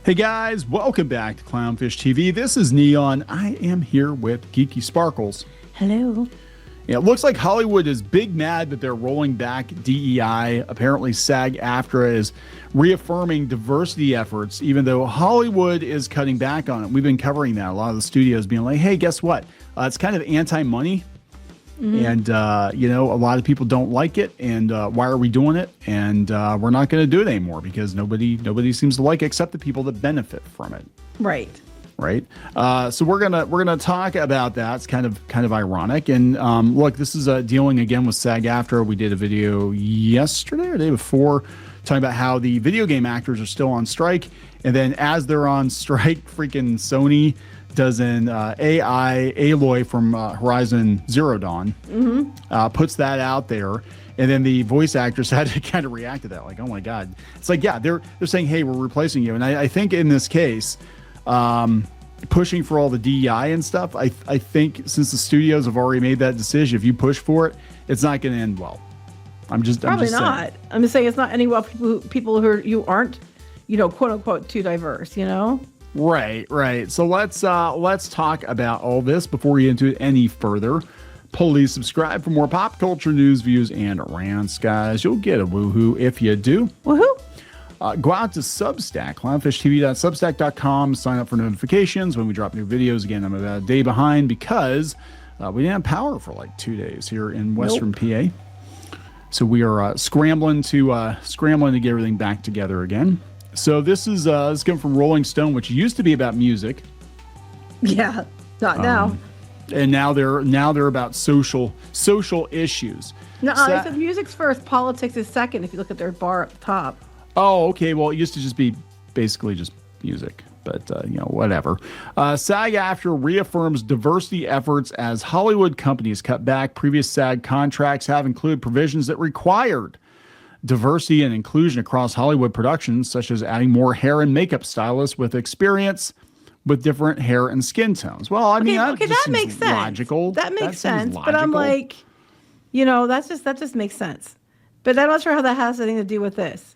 Hey guys, welcome back to Clownfish TV. This is Kneon. I am here with Geeky Sparkles. Hello. Yeah, it looks like Hollywood is big mad that they're rolling back DEI. Apparently SAG-AFTRA is reaffirming diversity efforts, even though Hollywood is cutting back on it. We've been covering that. A lot of the studios being like, hey, guess what? It's kind of anti-money. And, a lot of people don't like it. And why are we doing it? And we're not going to do it anymore because nobody seems to like it except the people that benefit from it. Right. Right. So we're gonna talk about that. It's kind of ironic. And look, this is dealing again with SAG-AFTRA. We did a video yesterday or the day before talking about how the video game actors are still on strike. And then as they're on strike, freaking Sony does an AI Aloy from Horizon Zero Dawn, puts that out there. And then the voice actors had to kind of react to that. Like, oh my God. It's like, yeah, they're saying, hey, we're replacing you. And I think in this case, pushing for all the DEI and stuff, I think since the studios have already made that decision, if you push for it, it's not going to end well. I'm just not. I'm just saying it's not ending well for people who aren't, quote unquote, too diverse, Right. So let's talk about all this before we get into it any further. Please subscribe for more pop culture news, views, and rants, guys. You'll get a woohoo if you do. Woohoo! Go out to Substack, clownsfishtv.substack.com. Sign up for notifications when we drop new videos. Again, I'm about a day behind because we didn't have power for like 2 days here in Western PA. So we are scrambling to get everything back together again. So this is coming from Rolling Stone, which used to be about music. Yeah, not now. And now they're about social issues. No, they said music's first, politics is second. If you look at their bar at the top. Oh, okay. Well, it used to just be basically just music, but whatever. SAG-AFTRA reaffirms diversity efforts as Hollywood companies cut back. Previous SAG contracts have included provisions that required diversity and inclusion across Hollywood productions, such as adding more hair and makeup stylists with experience with different hair and skin tones. Well, I mean, that makes sense. Logical. That makes sense. But I'm like, that just makes sense. But I'm not sure how that has anything to do with this.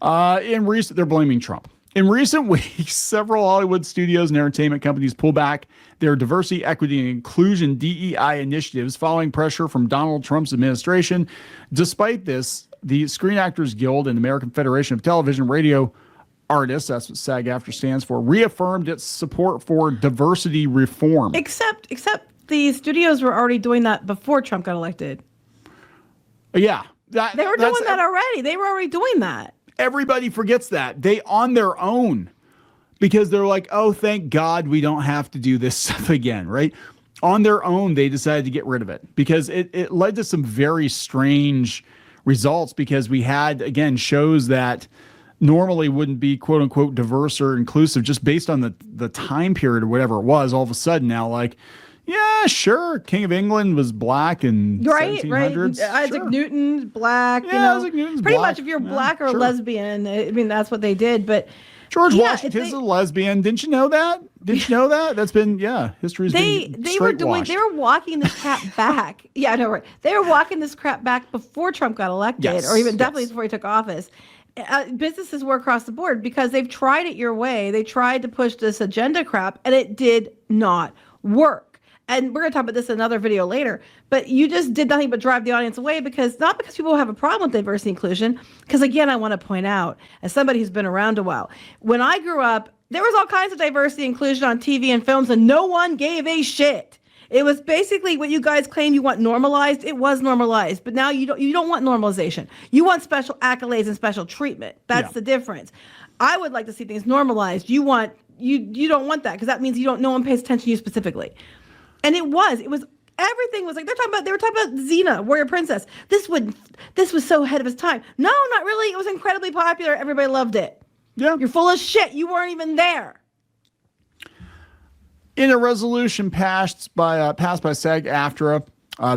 They're blaming Trump. In recent weeks, several Hollywood studios and entertainment companies pulled back their diversity, equity, and inclusion DEI initiatives following pressure from Donald Trump's administration. Despite this, the Screen Actors Guild and American Federation of Television Radio Artists, that's what SAG-AFTRA stands for, reaffirmed its support for diversity reform. Except the studios were already doing that before Trump got elected. Yeah. They were doing that already. They were already doing that. Everybody forgets that. They on their own, because they're like, oh, thank God we don't have to do this stuff again, right? On their own, they decided to get rid of it because it led to some very strange results, because we had, again, shows that normally wouldn't be quote unquote diverse or inclusive just based on the time period or whatever it was. All of a sudden now, like, yeah, sure, King of England was black in 1700s. Isaac Newton, black. Isaac Newton's pretty black. Much if you're black or a lesbian, I mean, that's what they did. But George Washington's a lesbian. Didn't you know that? That's been, history's been they were walking this crap back. Yeah, I know, right. They were walking this crap back before Trump got elected, or even definitely before he took office. Businesses were across the board because they've tried it your way. They tried to push this agenda crap, and it did not work. And we're going to talk about this in another video later, but you just did nothing but drive the audience away, because people have a problem with diversity and inclusion. Because again, I want to point out, as somebody who's been around a while, when I grew up, there was all kinds of diversity and inclusion on TV and films, and no one gave a shit. It was basically what you guys claim you want normalized. It was normalized, but now you don't want normalization. You want special accolades and special treatment. That's the difference. I would like to see things normalized. You don't want that, because that means no one pays attention to you specifically. And everything was like, they were talking about Xena, Warrior Princess. This was so ahead of its time. No, not really. It was incredibly popular. Everybody loved it. Yeah. You're full of shit. You weren't even there. In a resolution passed by SAG-AFTRA,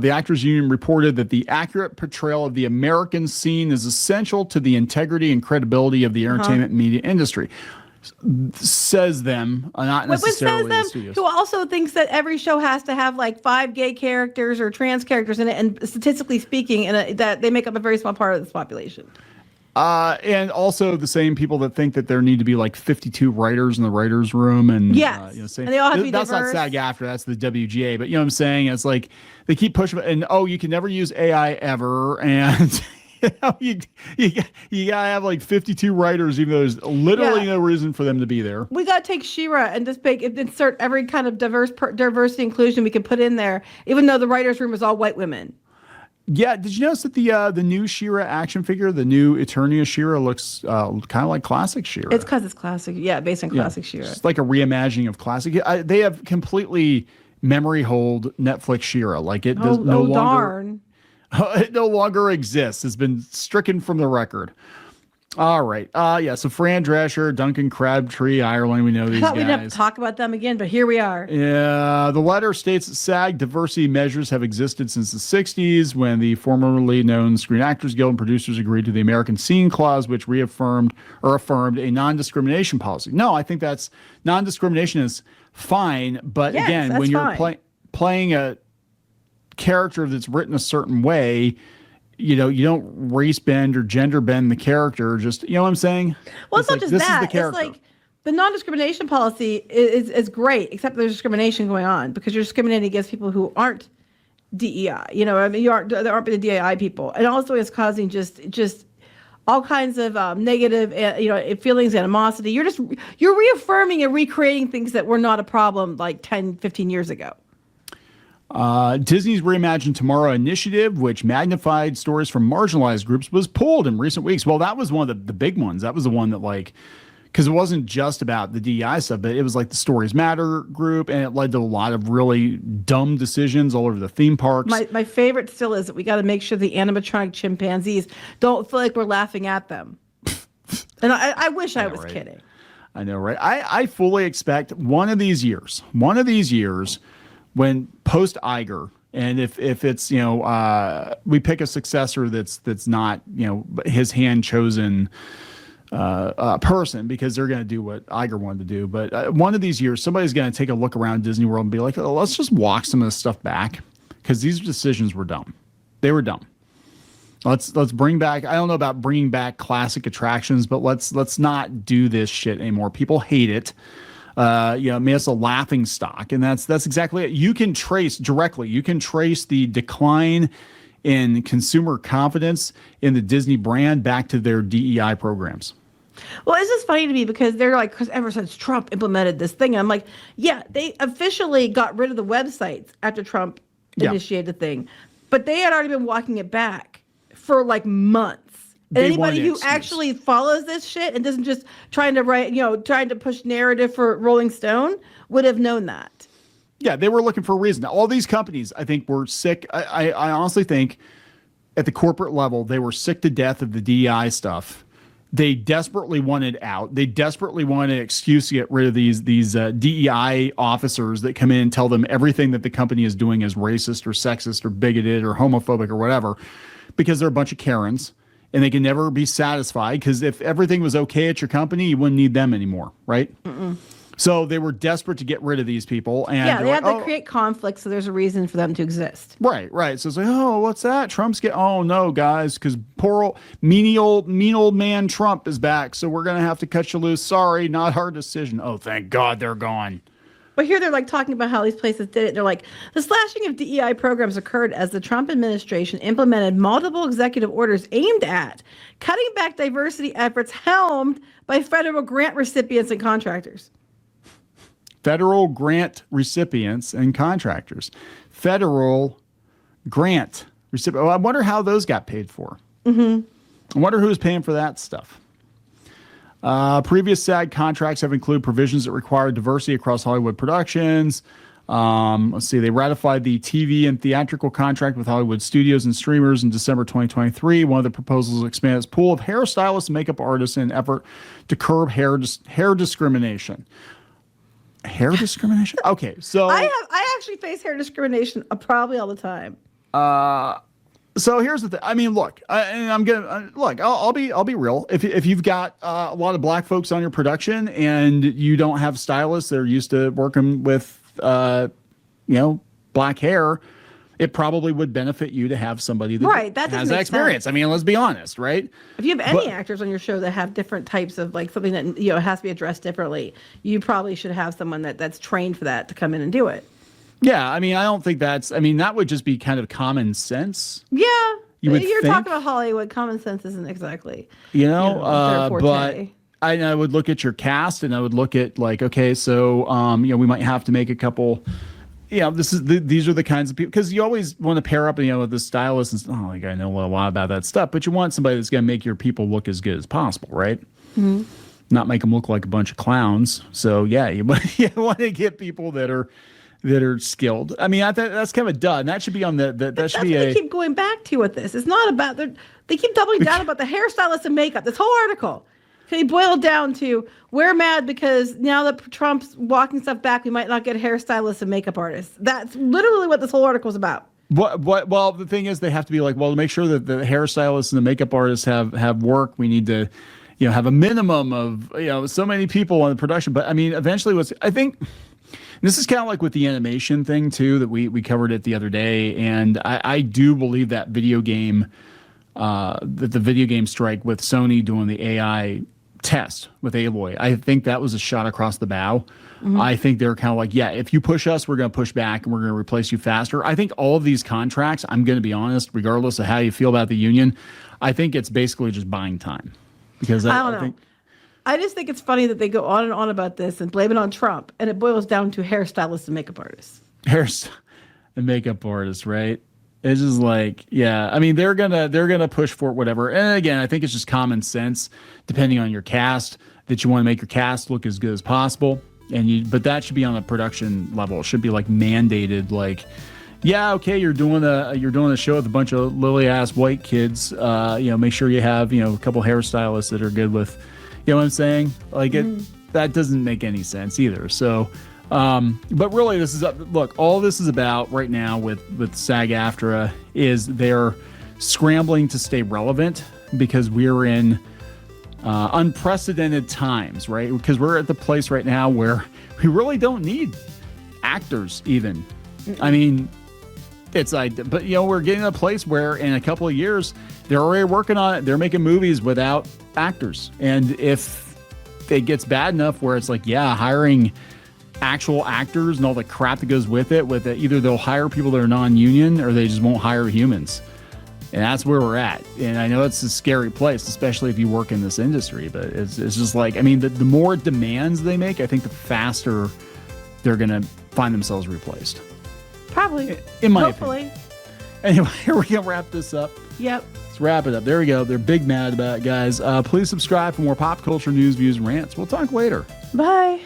the Actors Union reported that the accurate portrayal of the American scene is essential to the integrity and credibility of the entertainment media industry. Says them, not necessarily the studios. Who also thinks that every show has to have like 5 gay characters or trans characters in it, and statistically speaking, that they make up a very small part of this population. And also the same people that think that there need to be like 52 writers in the writers room, and yes, saying, and they all have to be that's diverse. not SAG-AFTRA, that's the WGA. But you know what I'm saying? It's like they keep pushing, and you can never use AI ever, and you gotta have like 52 writers, even though there's literally no reason for them to be there. We gotta take She-Ra and just insert every kind of diversity inclusion we can put in there, even though the writers room is all white women. Yeah, did you notice that the new She-Ra action figure, the new Eternia She-Ra, looks kind of like classic She-Ra? It's because it's classic, based on classic She-Ra. It's like a reimagining of classic. They have completely memory hold Netflix She-Ra. Like it does no longer. Darn. It no longer exists. It's been stricken from the record. All right. So Fran Drescher, Duncan Crabtree, Ireland. We know these guys. We'd have to talk about them again, but here we are. Yeah. The letter states that SAG diversity measures have existed since the 60s when the formerly known Screen Actors Guild and producers agreed to the American Scene Clause, which affirmed a non-discrimination policy. No, I think that's non-discrimination is fine. But again, when you're playing a character that's written a certain way, you don't race bend or gender bend the character. Just, you know what I'm saying? Well, it's not just that. It's like the non-discrimination policy is great, except there's discrimination going on because you're discriminating against people who aren't DEI. There aren't the DEI people, and also it's causing just all kinds of negative, feelings, animosity. You're reaffirming and recreating things that were not a problem like 10, 15 years ago. Disney's Reimagine Tomorrow initiative, which magnified stories from marginalized groups, was pulled in recent weeks. Well, that was one of the big ones. That was the one that because it wasn't just about the DEI stuff, but it was like the Stories Matter group, and it led to a lot of really dumb decisions all over the theme parks. My favorite still is that we got to make sure the animatronic chimpanzees don't feel like we're laughing at them. And I wish I was kidding. I know, right? I fully expect one of these years, when post Iger, and if it's we pick a successor that's not his hand chosen person, because they're going to do what Iger wanted to do. But one of these years, somebody's going to take a look around Disney World and be like, let's just walk some of this stuff back, because these decisions were dumb. They were dumb. Let's bring back. I don't know about bringing back classic attractions, but let's not do this shit anymore. People hate it. Made us a laughing stock, and that's exactly it. You can trace the decline in consumer confidence in the Disney brand back to their DEI programs. Well, it's just funny to me because they're like, because ever since Trump implemented this thing, and I'm like, yeah, they officially got rid of the websites after Trump initiated the thing, but they had already been walking it back for like months. And anybody who actually follows this shit and doesn't just trying to push narrative for Rolling Stone would have known that. Yeah, they were looking for a reason. All these companies, I think, were sick. I honestly think at the corporate level, they were sick to death of the DEI stuff. They desperately wanted out. They desperately wanted an excuse to get rid of these DEI officers that come in and tell them everything that the company is doing is racist or sexist or bigoted or homophobic or whatever, because they're a bunch of Karens. And they can never be satisfied, because if everything was okay at your company, you wouldn't need them anymore, right? Mm-mm. So they were desperate to get rid of these people. And they had to create conflict, so there's a reason for them to exist. Right. So it's like, what's that? Trump's oh no, guys, because poor mean old man Trump is back, so we're going to have to cut you loose. Sorry, not our decision. Oh, thank God they're gone. But here they're like talking about how these places did it. They're like, the slashing of DEI programs occurred as the Trump administration implemented multiple executive orders aimed at cutting back diversity efforts helmed by federal grant recipients and contractors. Federal grant recipients and contractors. Federal grant recipients. Well, I wonder how those got paid for. Mm-hmm. I wonder who's paying for that stuff. Previous SAG contracts have included provisions that require diversity across Hollywood productions. Let's see. They ratified the TV and theatrical contract with Hollywood studios and streamers in December 2023. One of the proposals expanded its pool of hairstylists and makeup artists in an effort to curb hair discrimination. Hair discrimination? Okay, so I actually face hair discrimination probably all the time. So here's the thing. I mean, look, I'll be real. If you've got a lot of black folks on your production and you don't have stylists that are used to working with, black hair, it probably would benefit you to have somebody that has that experience. Sense. I mean, let's be honest, right? If you have any actors on your show that have different types of like something that has to be addressed differently, you probably should have someone that's trained for that to come in and do it. Yeah, I mean, I don't think that would just be kind of common sense. Yeah. You're think, talking about Hollywood. Common sense isn't exactly, but I would look at your cast and I would look at like, okay, so, we might have to make a couple, these are the kinds of people, because you always want to pair up, with the stylist and I know a lot about that stuff, but you want somebody that's going to make your people look as good as possible, right? Mm-hmm. Not make them look like a bunch of clowns. So yeah, you want to get people that are skilled. I mean, that's kind of a dud. And that should be on that should be they keep going back to with this. It's not about they keep doubling down about the hairstylist and makeup. This whole article. Okay, boiled down to we're mad because now that Trump's walking stuff back, we might not get hairstylists and makeup artists. That's literally what this whole article is about. Well, the thing is, they have to be like, well, to make sure that the hairstylists and the makeup artists have work, we need to, have a minimum of, so many people on the production. But I mean, eventually I think this is kind of like with the animation thing too, that we covered it the other day. And I do believe that the video game strike with Sony doing the AI test with Aloy, I think that was a shot across the bow. Mm-hmm. I think they're kind of like, yeah, if you push us, we're going to push back and we're going to replace you faster. I think all of these contracts, I'm going to be honest, regardless of how you feel about the union, I think it's basically just buying time. Because I don't know. I just think it's funny that they go on and on about this and blame it on Trump, and it boils down to hairstylists and makeup artists. Hairstylists and makeup artists, right? It's just like, yeah, I mean, they're gonna push for whatever. And again, I think it's just common sense, depending on your cast, that you want to make your cast look as good as possible. But that should be on a production level. It should be like mandated, like, yeah, okay, you're doing a show with a bunch of lily ass white kids. Make sure you have a couple hairstylists that are good with, you know what I'm saying? Like that doesn't make any sense either. So. But really, all this is about right now with SAG-AFTRA is they're scrambling to stay relevant because we're in unprecedented times, right? Because we're at the place right now where we really don't need actors even. I mean, it's like, but we're getting to a place where in a couple of years, they're already working on it. They're making movies without actors. And if it gets bad enough where it's like, yeah, hiring actual actors and all the crap that goes with it, either they'll hire people that are non-union or they just won't hire humans. And that's where we're at. And I know it's a scary place, especially if you work in this industry, but it's just like, I mean, the more demands they make, I think the faster they're going to find themselves replaced. Probably. In my Hopefully. opinion. Anyway, we're going to wrap this up. Yep. Let's wrap it up. There we go. They're big mad about it, guys. Please subscribe for more pop culture news, views, and rants. We'll talk later. Bye.